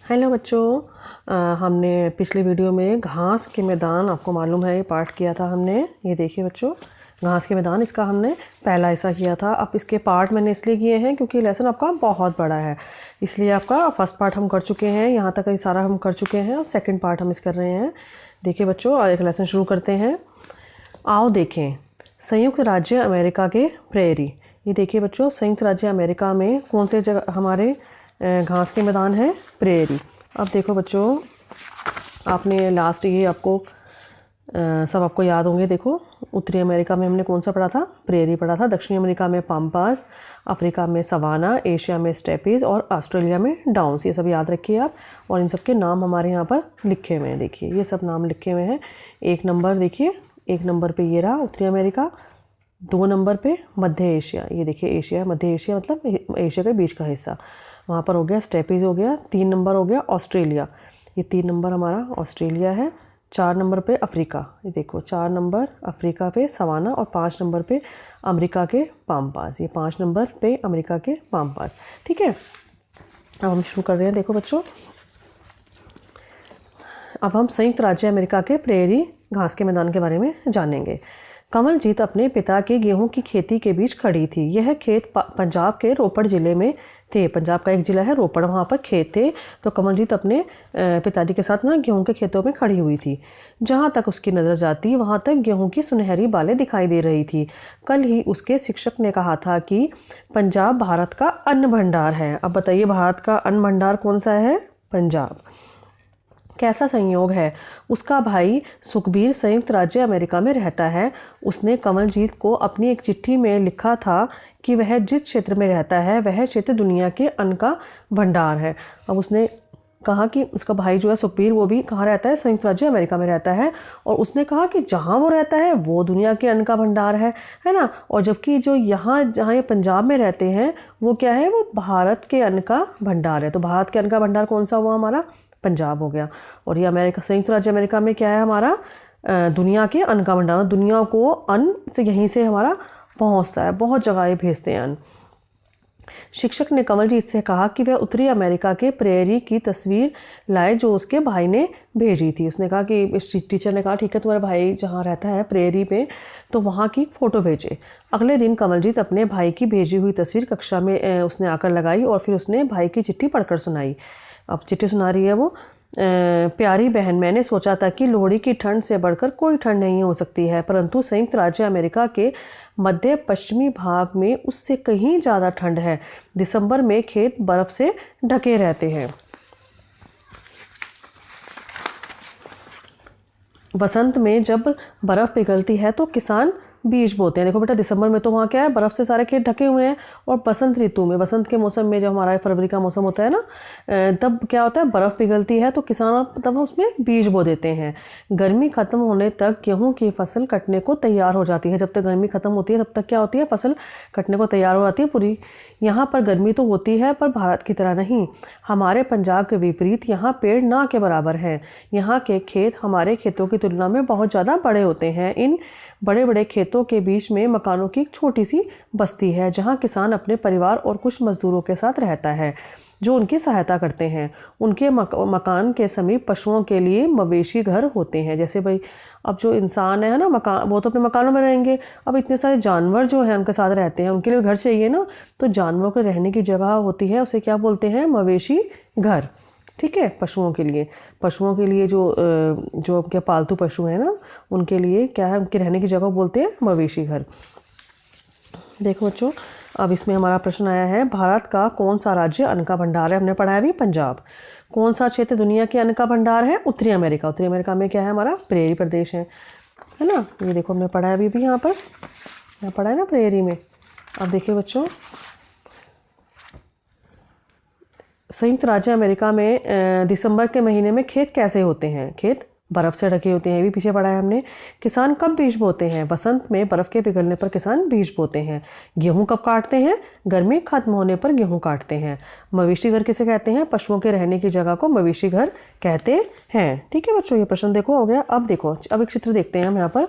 Hello बच्चों, हमने पिछले वीडियो में घास के मैदान, आपको मालूम है ये पार्ट किया था हमने। ये देखिए बच्चों, घास के मैदान, इसका हमने पहला हिस्सा किया था। अब इसके पार्ट मैंने इसलिए किए हैं क्योंकि लेसन आपका बहुत बड़ा है, इसलिए आपका फर्स्ट पार्ट हम कर चुके हैं, यहाँ तक ये सारा हम कर चुके हैं और सेकेंड पार्ट हम इस कर रहे हैं। देखिए बच्चों, और एक लेसन शुरू करते हैं। आओ देखें संयुक्त राज्य अमेरिका के प्रेरी। ये देखिए बच्चों, संयुक्त राज्य अमेरिका में कौन से जगह हमारे घास के मैदान है? प्रेरी। अब देखो बच्चों, आपने लास्ट ये आपको सब आपको याद होंगे। देखो, उत्तरी अमेरिका में हमने कौन सा पढ़ा था? प्रेरी पढ़ा था। दक्षिणी अमेरिका में पाम्पास, अफ्रीका में सवाना, एशिया में स्टेपीज और ऑस्ट्रेलिया में डाउन्स। ये सब याद रखिए आप, और इन सब के नाम हमारे यहाँ पर लिखे हुए हैं। देखिए ये सब नाम लिखे हुए हैं। एक नंबर देखिए, एक नंबर पे ये रहा उत्तरी अमेरिका, 2 नंबर पे मध्य एशिया। ये देखिए एशिया, मध्य एशिया मतलब एशिया के बीच का हिस्सा, वहाँ पर हो गया स्टेपीज हो गया। 3 नंबर हो गया ऑस्ट्रेलिया, ये 3 नंबर हमारा ऑस्ट्रेलिया है। 4 नंबर पे अफ्रीका, ये देखो 4 नंबर अफ्रीका पे सवाना, और 5 नंबर पे अमेरिका के पाम्पास। ये 5 नंबर पे अमेरिका के पाम्पास। ठीक है, अब हम शुरू कर रहे हैं। देखो बच्चों, अब हम संयुक्त राज्य अमेरिका के प्रेरी घास के मैदान के बारे में जानेंगे। कमलजीत अपने पिता के गेहूं की खेती के बीच खड़ी थी। यह खेत पंजाब के रोपड़ जिले में थे। पंजाब का एक जिला है रोपड़, वहाँ पर खेत थे। तो कमलजीत अपने पिताजी के साथ ना गेहूं के खेतों में खड़ी हुई थी। जहाँ तक उसकी नज़र जाती वहाँ तक गेहूं की सुनहरी बालें दिखाई दे रही थी। कल ही उसके शिक्षक ने कहा था कि पंजाब भारत का अन्न भंडार है। अब बताइए, भारत का अन्न भंडार कौन सा है? पंजाब। कैसा संयोग है, उसका भाई सुखबीर संयुक्त राज्य अमेरिका में रहता है। उसने कमलजीत को अपनी एक चिट्ठी में लिखा था कि वह जिस क्षेत्र में रहता है वह क्षेत्र दुनिया के अन्न का भंडार है। अब उसने कहा कि उसका भाई जो है सुखबीर, वो भी कहाँ रहता है? संयुक्त राज्य अमेरिका में रहता है। और उसने कहा कि जहाँ वो रहता है वो दुनिया के अन्न का भंडार है ना। और जबकि जो यहाँ जहाँ ये पंजाब में रहते हैं वो क्या है? वो भारत के अन्न का भंडार है। तो भारत के अन्न का भंडार कौन सा हुआ? हमारा पंजाब हो गया। और ये अमेरिका, संयुक्त राज्य अमेरिका में क्या है? हमारा दुनिया के अन्न का भंडार। दुनिया को अन्न से यहीं से हमारा पहुंचता है, बहुत जगह ये भेजते हैं अन्न। शिक्षक ने कमलजीत से कहा कि वह उत्तरी अमेरिका के प्रेरी की तस्वीर लाए जो उसके भाई ने भेजी थी। उसने कहा कि टीचर ने कहा ठीक है, तुम्हारा भाई जहाँ रहता है प्रेरी पे, तो वहाँ की फ़ोटो भेजे। अगले दिन कमलजीत अपने भाई की भेजी हुई तस्वीर कक्षा में उसने आकर लगाई और फिर उसने भाई की चिट्ठी पढ़कर सुनाई। अब चिट्ठी सुना रही है वो। प्यारी बहन, मैंने सोचा था कि लोहड़ी की ठंड से बढ़कर कोई ठंड नहीं हो सकती है, परंतु संयुक्त राज्य अमेरिका के मध्य पश्चिमी भाग में उससे कहीं ज़्यादा ठंड है। दिसंबर में खेत बर्फ से ढके रहते हैं। बसंत में जब बर्फ़ पिघलती है तो किसान बीज बोते हैं। देखो बेटा, दिसंबर में तो वहाँ क्या है? बर्फ़ से सारे खेत ढके हुए हैं। और बसंत ऋतु में, बसंत के मौसम में, जब हमारा फरवरी का मौसम होता है ना, तब क्या होता है? बर्फ़ पिघलती है तो किसान तब उसमें बीज बो देते हैं। गर्मी खत्म होने तक गेहूं की फसल कटने को तैयार हो जाती है। जब तक गर्मी खत्म होती है तब तक क्या होती है? फसल कटने को तैयार हो जाती है पूरी। यहाँ पर गर्मी तो होती है पर भारत की तरह नहीं। हमारे पंजाब के विपरीत यहाँ पेड़ ना के बराबर हैं। यहाँ के खेत हमारे खेतों की तुलना में बहुत ज़्यादा बड़े होते हैं। इन बड़े बड़े खेतों के बीच में मकानों की एक छोटी सी बस्ती है जहाँ किसान अपने परिवार और कुछ मजदूरों के साथ रहता है जो उनकी सहायता करते हैं। उनके मकान के समीप पशुओं के लिए मवेशी घर होते हैं। जैसे भाई, अब जो इंसान है ना, मकान, वो तो अपने मकानों में रहेंगे। अब इतने सारे जानवर जो हैं उनके साथ रहते हैं, उनके लिए घर चाहिए ना, तो जानवरों के रहने की जगह होती है, उसे क्या बोलते हैं? मवेशी घर। ठीक है, पशुओं के लिए जो उनके पालतू पशु हैं ना, उनके लिए क्या है? उनके रहने की जगह बोलते हैं मवेशी घर। देखो बच्चों, अब इसमें हमारा प्रश्न आया है, भारत का कौन सा राज्य अन्न का भंडार है? हमने पढ़ा है अभी पंजाब। कौन सा क्षेत्र दुनिया के अन्न का भंडार है? उत्तरी अमेरिका। उत्तरी अमेरिका में क्या है? हमारा प्रेरी प्रदेश है ना। ये देखो, हमने पढ़ा है अभी भी, यहाँ पढ़ा है ना प्रेरी में। अब देखिए बच्चों, संयुक्त राज्य अमेरिका में दिसंबर के महीने में खेत कैसे होते हैं? खेत बर्फ़ से ढके होते हैं, ये भी पीछे पढ़ा है हमने। किसान कब बीज बोते हैं? बसंत में बर्फ़ के पिघलने पर किसान बीज बोते हैं। गेहूं कब काटते हैं? गर्मी खत्म होने पर गेहूं काटते हैं। मवेशी घर किसे कहते हैं? पशुओं के रहने की जगह को मवेशी घर कहते हैं। ठीक है बच्चों, ये प्रश्न देखो हो गया। अब देखो, अब एक चित्र देखते हैं हम यहाँ पर।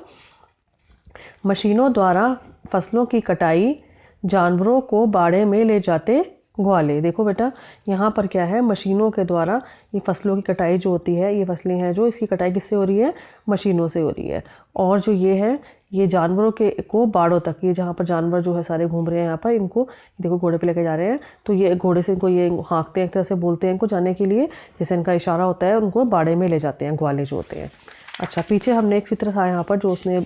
मशीनों द्वारा फसलों की कटाई, जानवरों को बाड़े में ले जाते ग्वाले। देखो बेटा यहाँ पर क्या है, मशीनों के द्वारा ये फसलों की कटाई जो होती है, ये फसलें हैं जो, इसकी कटाई किससे हो रही है, मशीनों से हो रही है। और जो ये है, ये जानवरों के को बाड़ों तक, ये जहाँ पर जानवर जो है सारे घूम रहे हैं यहाँ पर, इनको देखो घोड़े पे लेके जा रहे हैं, तो ये घोड़े से इनको ये हाँकते हैं, एक तरह से बोलते हैं इनको जाने के लिए, जैसे इनका इशारा होता है, उनको बाड़े में ले जाते हैं, ग्वाले जो होते हैं। अच्छा, पीछे हमने एक चित्र था यहाँ पर जो उसने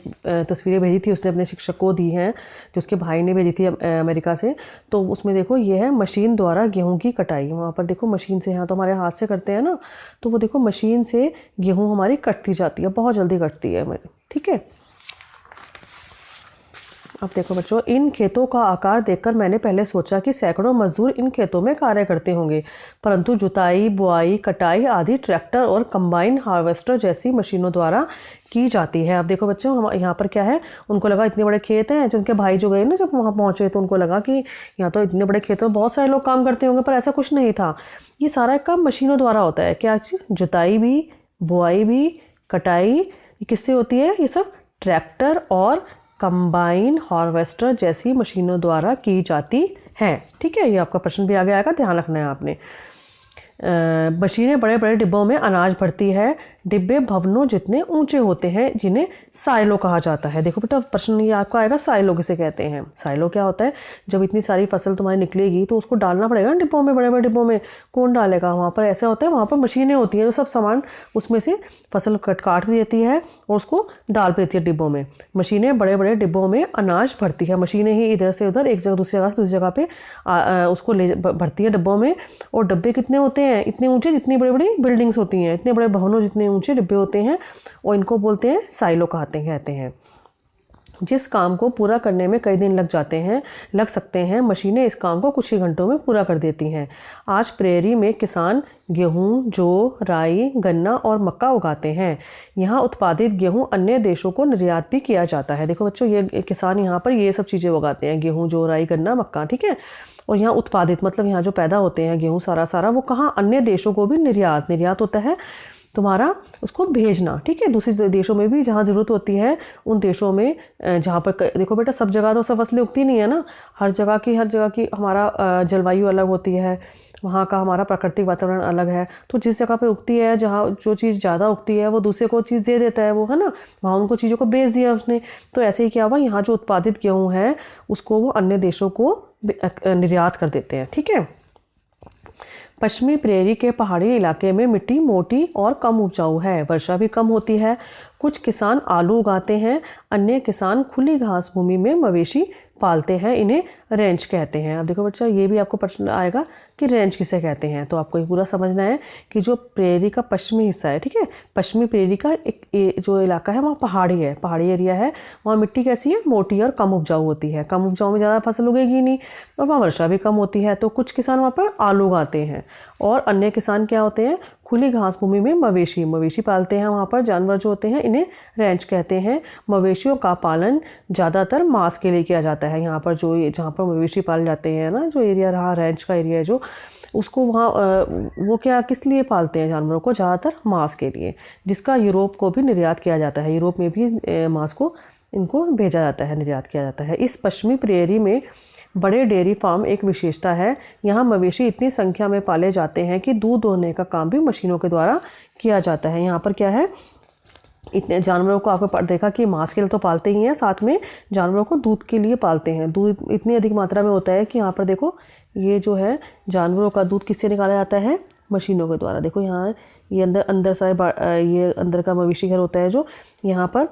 तस्वीरें भेजी थी, उसने अपने शिक्षक को दी हैं, जो उसके भाई ने भेजी थी अमेरिका से। तो उसमें देखो ये है मशीन द्वारा गेहूं की कटाई। वहाँ पर देखो मशीन से, यहाँ तो हमारे हाथ से करते हैं ना, तो वो देखो मशीन से गेहूं हमारी कटती जाती है, बहुत जल्दी कटती है हमारी, ठीक है। अब देखो बच्चों, इन खेतों का आकार देखकर मैंने पहले सोचा कि सैकड़ों मजदूर इन खेतों में कार्य करते होंगे, परंतु जुताई, बुआई, कटाई आदि ट्रैक्टर और कंबाइन हार्वेस्टर जैसी मशीनों द्वारा की जाती है। अब देखो बच्चों, हम यहाँ पर क्या है, उनको लगा इतने बड़े खेत हैं, जब उनके भाई जो गए ना, जब वहाँ पहुँचे तो उनको लगा कि यहाँ तो इतने बड़े खेतों में बहुत सारे लोग काम करते होंगे, पर ऐसा कुछ नहीं था। ये सारा काम मशीनों द्वारा होता है। क्या चीज़? जुताई भी, बुआई भी, कटाई किससे होती है? ये सब ट्रैक्टर और कंबाइन हार्वेस्टर जैसी मशीनों द्वारा की जाती हैं, ठीक है। ये आपका प्रश्न भी आगे आएगा, ध्यान रखना है आपने। मशीनें बड़े बड़े डिब्बों में अनाज भरती है। डिब्बे भवनों जितने ऊंचे होते हैं, जिन्हें साइलो कहा जाता है। देखो बेटा प्रश्न ये आपका आएगा, साइलो किसे कहते हैं। साइलो क्या होता है? जब इतनी सारी फसल तुम्हारी निकलेगी तो उसको डालना पड़ेगा ना डिब्बों में, बड़े बड़े डिब्बों में। कौन डालेगा? वहाँ पर ऐसा होता है, वहाँ पर मशीनें होती हैं जो सब सामान उसमें से फसल काट भी देती है और उसको डाल भी देती है डिब्बों में। मशीनें बड़े बड़े डिब्बों में अनाज भरती है। मशीनें ही इधर से उधर, एक जगह दूसरी जगह से दूसरी जगह पे उसको ले भरती है डिब्बों में। और डब्बे कितने होते हैं? इतने ऊंचे जितनी बड़ी बड़ी बिल्डिंग्स होती हैं, इतने बड़े भवनों जितने ऊंचे डिब्बे होते हैं, और इनको बोलते हैं साइलो कहते हैं। जिस काम को पूरा करने में कई दिन लग सकते हैं, मशीनें इस काम को कुछ ही घंटों में पूरा कर देती हैं। आज प्रेरी में किसान गेहूं, जौ, राई, गन्ना और मक्का उगाते हैं। यहाँ उत्पादित गेहूं अन्य देशों को निर्यात भी किया जाता है। देखो बच्चों, ये किसान यहाँ पर ये सब चीज़ें उगाते हैं, गेहूं, जौ, राई, गन्ना, मक्का, ठीक है। और यहाँ उत्पादित मतलब यहाँ जो पैदा होते हैं गेहूँ सारा वो कहाँ? अन्य देशों को भी निर्यात होता है तुम्हारा, उसको भेजना, ठीक है। दूसरे देशों में भी जहाँ ज़रूरत होती है, उन देशों में जहाँ पर देखो बेटा सब जगह तो सब फसलें उगती नहीं है ना, हर जगह की हमारा जलवायु अलग होती है, वहाँ का हमारा प्राकृतिक वातावरण अलग है। तो जिस जगह पे उगती है, जहाँ जो चीज़ ज़्यादा उगती है, वो दूसरे को चीज़ दे देता है, वो है ना, वहाँ उनको चीज़ों को बेच दिया उसने। तो ऐसे ही क्या हुआ, यहाँ जो उत्पादित गेहूँ है उसको वो अन्य देशों को निर्यात कर देते हैं, ठीक है। पश्चिमी प्रेरी के पहाड़ी इलाके में मिट्टी मोटी और कम उपजाऊ है, वर्षा भी कम होती है। कुछ किसान आलू उगाते हैं, अन्य किसान खुली घास भूमि में मवेशी पालते हैं, इन्हें रेंज कहते हैं। अब देखो बच्चा, ये भी आपको प्रश्न आएगा कि रेंज किसे कहते हैं, तो आपको ये पूरा समझना है कि जो प्रेरी का पश्चिमी हिस्सा है, ठीक है, पश्चिमी प्रेरी का एक जो इलाका है वहाँ पहाड़ी है, पहाड़ी एरिया है, वहाँ मिट्टी कैसी है? मोटी और कम उपजाऊ होती है। कम उपजाऊ में ज़्यादा फसल उगेगी नहीं, और वहाँ वर्षा भी कम होती है। तो कुछ किसान वहाँ पर आलू उगाते हैं, और अन्य किसान क्या होते हैं? खुली घास भूमि में मवेशी पालते हैं। वहाँ पर जानवर जो होते हैं इन्हें रेंच कहते हैं। मवेशियों का पालन ज़्यादातर मांस के लिए किया जाता है। यहाँ पर जहाँ पर मवेशी पाले जाते हैं ना, जो एरिया रहा रेंच का एरिया है जो, उसको वहाँ वो क्या किस लिए पालते हैं जानवरों को? ज़्यादातर मांस के लिए, जिसका यूरोप को भी निर्यात किया जाता है। यूरोप में भी मांस को इनको भेजा जाता है, निर्यात किया जाता है। इस पश्चिमी प्रेरी में बड़े डेयरी फार्म एक विशेषता है। यहाँ मवेशी इतनी संख्या में पाले जाते हैं कि दूध दोहने का काम भी मशीनों के द्वारा किया जाता है। यहाँ पर क्या है, इतने जानवरों को आपको देखा कि मांस के लिए तो पालते ही हैं, साथ में जानवरों को दूध के लिए पालते हैं। दूध इतनी अधिक मात्रा में होता है कि यहाँ पर देखो, ये जो है जानवरों का दूध किससे निकाला जाता है? मशीनों के द्वारा। देखो यहाँ ये अंदर सारे ये अंदर का मवेशी घर होता है जो, यहाँ पर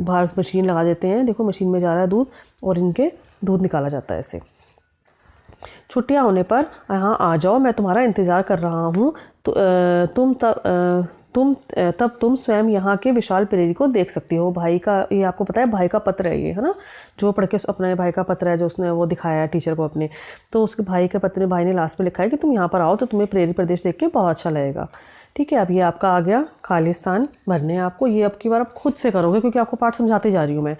बाहर मशीन लगा देते हैं। देखो मशीन में जा रहा है दूध, और इनके दूध निकाला जाता है ऐसे। छुट्टियाँ होने पर यहाँ आ जाओ, मैं तुम्हारा इंतज़ार कर रहा हूँ। तो तुम स्वयं यहाँ के विशाल प्रेरी को देख सकती हो। भाई का, ये आपको पता है भाई का पत्र है ये, है ना, जो पढ़ के अपने भाई का पत्र है जो उसने वो दिखाया है टीचर को अपने। तो उसके भाई के पत्र में भाई ने लास्ट में लिखा है कि तुम यहाँ पर आओ तो तुम्हें प्रेरी प्रदेश देख के बहुत अच्छा लगेगा, ठीक है। अब ये आपका आ गया खाली स्थान भरने। आपको ये अब की बार आप खुद से करोगे, क्योंकि आपको पाठ समझाते जा रही हूँ मैं।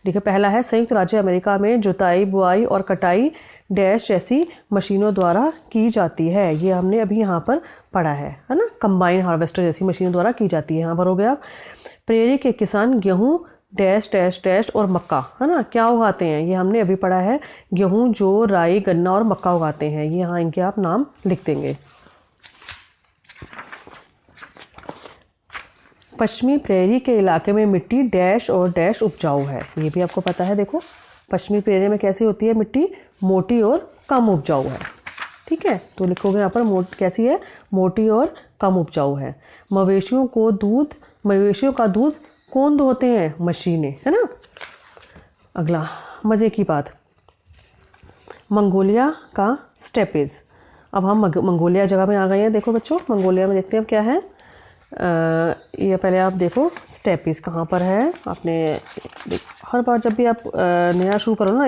देखिए पहला है, संयुक्त राज्य अमेरिका में जुताई, बुआई और कटाई डैश जैसी मशीनों द्वारा की जाती है। ये हमने अभी यहाँ पर पढ़ा है ना। कंबाइन हार्वेस्टर जैसी मशीनों द्वारा की जाती है, यहाँ पर हो गया। प्रेरी के किसान गेहूँ, डैश डैश डैश और मक्का, है ना, क्या उगाते हैं? ये हमने अभी पढ़ा है, गेहूं, जौ, राई, गन्ना और मक्का उगाते हैं। ये यहाँ इनके आप नाम लिख देंगे। पश्चिमी प्रेरी के इलाके में मिट्टी डैश और डैश उपजाऊ है। ये भी आपको पता है। देखो पश्चिमी प्रेरी में कैसी होती है मिट्टी? मोटी और कम उपजाऊ है। ठीक है, तो लिखोगे यहाँ पर कैसी है? मोटी और कम उपजाऊ है। मवेशियों का दूध कौन दोहते हैं? मशीनें, है ना। अगला मज़े की बात, मंगोलिया का स्टेपेज। अब हम मंगोलिया जगह में आ गए हैं। देखो बच्चों, मंगोलिया में देखते हैं अब क्या है। ये पहले आप देखो स्टेपेज कहाँ पर है। आपने हर बार जब भी आप नया शुरू करो ना,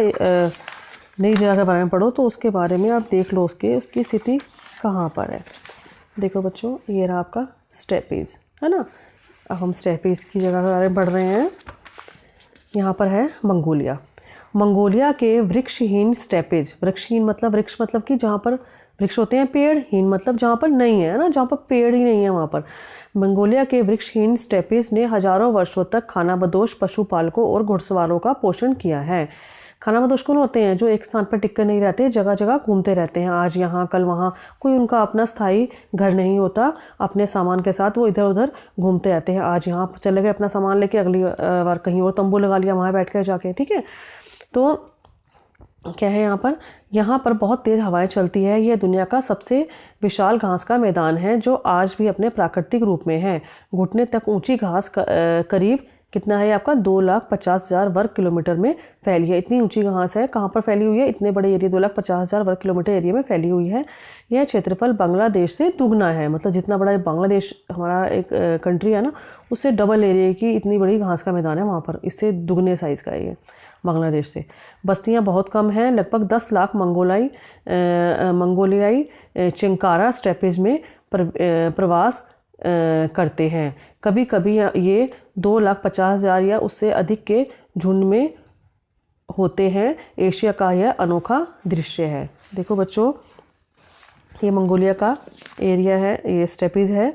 नई जगह के बारे में पढ़ो, तो उसके बारे में आप देख लो उसकी स्थिति कहाँ पर है। देखो बच्चों, ये रहा आपका स्टेपेज, है ना। अब हम स्टेपेज की जगह के बारे में पढ़ रहे हैं। यहाँ पर है मंगोलिया। मंगोलिया के वृक्षहीन स्टेपेज। वृक्षहीन मतलब वृक्ष मतलब कि जहाँ पर वृक्ष होते हैं, पेड़, हीन मतलब जहाँ पर नहीं है ना, जहाँ पर पेड़ ही नहीं है वहाँ पर। मंगोलिया के वृक्षहीन स्टेपेज ने हजारों वर्षों तक खानाबदोश पशुपालकों और घुड़सवारों का पोषण किया है। खानाबदोश कौन होते हैं? जो एक स्थान पर टिक कर नहीं रहते, जगह जगह घूमते रहते हैं, आज यहाँ कल वहाँ। कोई उनका अपना स्थायी घर नहीं होता, अपने सामान के साथ वो इधर उधर घूमते रहते हैं। आज यहाँ चले गए अपना सामान लेके, अगली बार कहीं और तंबू लगा लिया, वहाँ बैठ कर जाके। ठीक है, तो क्या है यहाँ पर बहुत तेज़ हवाएं चलती है। यह दुनिया का सबसे विशाल घास का मैदान है, जो आज भी अपने प्राकृतिक रूप में है। घुटने तक ऊंची घास करीब कितना है आपका? 2,50,000 वर्ग किलोमीटर में फैली है। इतनी ऊंची घास है, कहाँ पर फैली हुई है? इतने बड़े एरिया, 2,50,000 वर्ग किलोमीटर एरिया में फैली हुई है। यह क्षेत्रफल बांग्लादेश से दुगना है। मतलब जितना बड़ा बांग्लादेश हमारा एक कंट्री है ना, उससे डबल एरिया की इतनी बड़ी घास का मैदान है वहाँ पर। इससे दुगने साइज़ का है ये बांग्लादेश से। बस्तियां बहुत कम हैं। लगभग 10 लाख मंगोलियाई चिंकारा स्टेपेज में प्रवास करते हैं। कभी कभी ये 2,50,000 या उससे अधिक के झुंड में होते हैं। एशिया का यह अनोखा दृश्य है। देखो बच्चों, ये मंगोलिया का एरिया है, ये स्टेपेज है।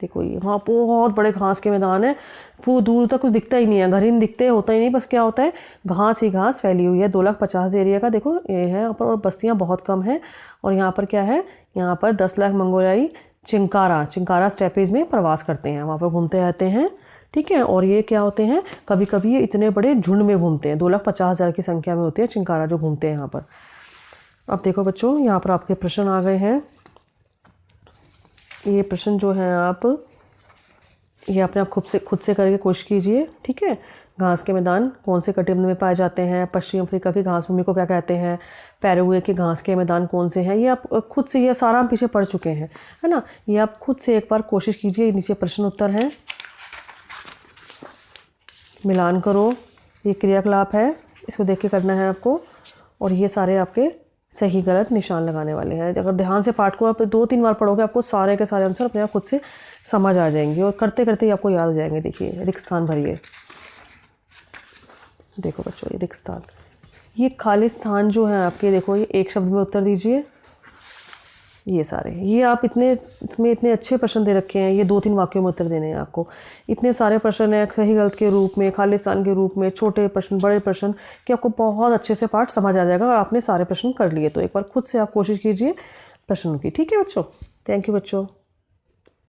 देखो ये वहाँ बहुत बड़े घास के मैदान है, वो दूर तक कुछ दिखता ही नहीं है, घर ही दिखते होता ही नहीं, बस क्या होता है, घास ही घास फैली हुई है। 2,50,000 एरिया का देखो ये है यहाँ पर, और बस्तियाँ बहुत कम हैं। और यहाँ पर क्या है, यहाँ पर 10 लाख मंगोलियाई चिंकारा स्टेपेज में प्रवास करते हैं, वहाँ पर घूमते रहते हैं। ठीक है, और ये क्या होते हैं, कभी कभी ये इतने बड़े झुंड में घूमते हैं। 2,50,000 की संख्या में होते हैं चिंकारा जो घूमते हैं यहाँ पर। अब देखो बच्चों, यहाँ पर आपके प्रश्न आ गए हैं। ये प्रश्न जो है ये अपने आप खुद से करके कोशिश कीजिए। ठीक है, घास के मैदान कौन से कटिबंध में पाए जाते हैं? पश्चिम अफ्रीका की घास भूमि को क्या कहते हैं? पैराग्वे के घास के मैदान कौन से हैं? ये आप खुद से, ये सारा हम पीछे पढ़ चुके हैं, है ना। ये आप खुद से एक बार कोशिश कीजिए। नीचे प्रश्न उत्तर हैं, मिलान करो। ये क्रियाकलाप है, इसको देख के करना है आपको। और ये सारे आपके सही गलत निशान लगाने वाले हैं। अगर ध्यान से पाठ को आप 2-3 बार पढ़ोगे, आपको सारे के सारे आंसर अपने आप खुद से समझ आ जाएंगे, और करते करते ही आपको याद हो जाएंगे। देखिए, रिक्त स्थान भरिए। देखो बच्चों, ये रिक्त स्थान, ये खाली स्थान जो है आपके, देखो ये एक शब्द में उत्तर दीजिए। ये सारे, ये आप इसमें इतने अच्छे प्रश्न दे रखे हैं, ये 2-3 वाक्यों में उत्तर देने हैं आपको। इतने सारे प्रश्न हैं, सही गलत के रूप में, खाली स्थान के रूप में, छोटे प्रश्न, बड़े प्रश्न, कि आपको बहुत अच्छे से पाठ समझ आ जाएगा। और आपने सारे प्रश्न कर लिए, तो एक बार खुद से आप कोशिश कीजिए प्रश्नों की। ठीक है बच्चों, थैंक यू बच्चों।